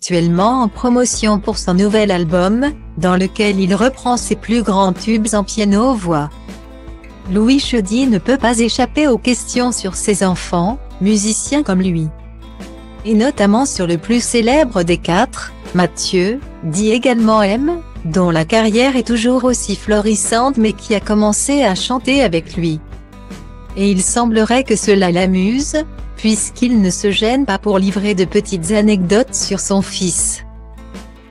actuellement en promotion pour son nouvel album, dans lequel il reprend ses plus grands tubes en piano-voix. Louis Chaudy ne peut pas échapper aux questions sur ses enfants, musiciens comme lui. Et notamment sur le plus célèbre des quatre, Mathieu, dit également M, dont la carrière est toujours aussi florissante mais qui a commencé à chanter avec lui. Et il semblerait que cela l'amuse, puisqu'il ne se gêne pas pour livrer de petites anecdotes sur son fils.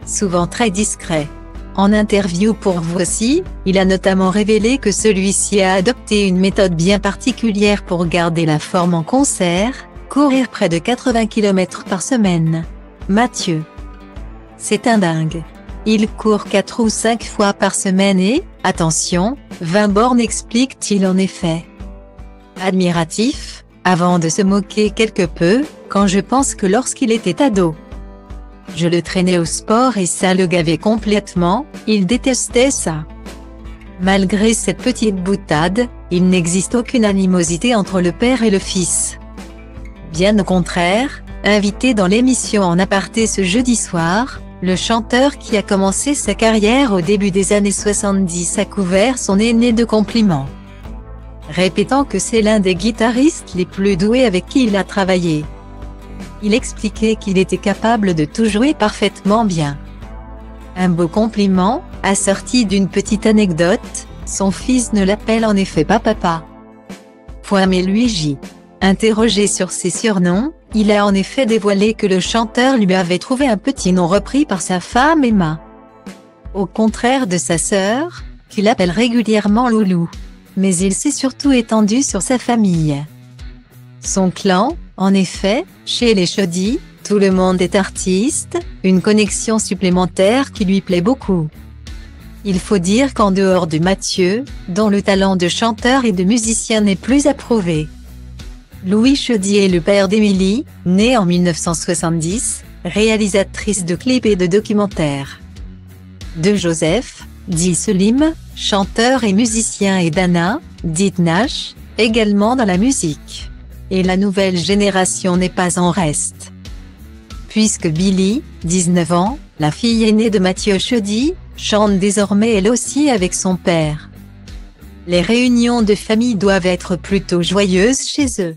Souvent très discret. En interview pour Voici, il a notamment révélé que celui-ci a adopté une méthode bien particulière pour garder la forme en concert, courir près de 80 km par semaine. Mathieu. C'est un dingue. Il court 4 ou 5 fois par semaine et, attention, 20 bornes explique-t-il en effet. Admiratif, avant de se moquer quelque peu, quand je pense que lorsqu'il était ado, je le traînais au sport et ça le gavait complètement, il détestait ça. Malgré cette petite boutade, il n'existe aucune animosité entre le père et le fils. Bien au contraire, invité dans l'émission En aparté ce jeudi soir, le chanteur qui a commencé sa carrière au début des années 70 a couvert son aîné de compliments, répétant que c'est l'un des guitaristes les plus doués avec qui il a travaillé. Il expliquait qu'il était capable de tout jouer parfaitement bien. Un beau compliment, assorti d'une petite anecdote, son fils ne l'appelle en effet pas papa. Mais Luigi. Interrogé sur ses surnoms, il a en effet dévoilé que le chanteur lui avait trouvé un petit nom repris par sa femme Emma. Au contraire de sa sœur, qui l'appelle régulièrement Loulou. Mais il s'est surtout étendu sur sa famille. Son clan, en effet, chez les Chaudy, tout le monde est artiste, une connexion supplémentaire qui lui plaît beaucoup. Il faut dire qu'en dehors de Mathieu, dont le talent de chanteur et de musicien n'est plus approuvé, Louis Chaudy est le père d'Émilie, née en 1970, réalisatrice de clips et de documentaires. De Joseph, dit Selim, chanteur et musicien, et d'Anna, dite Nash, également dans la musique. Et la nouvelle génération n'est pas en reste. Puisque Billy, 19 ans, la fille aînée de Mathieu Chaudy, chante désormais elle aussi avec son père. Les réunions de famille doivent être plutôt joyeuses chez eux.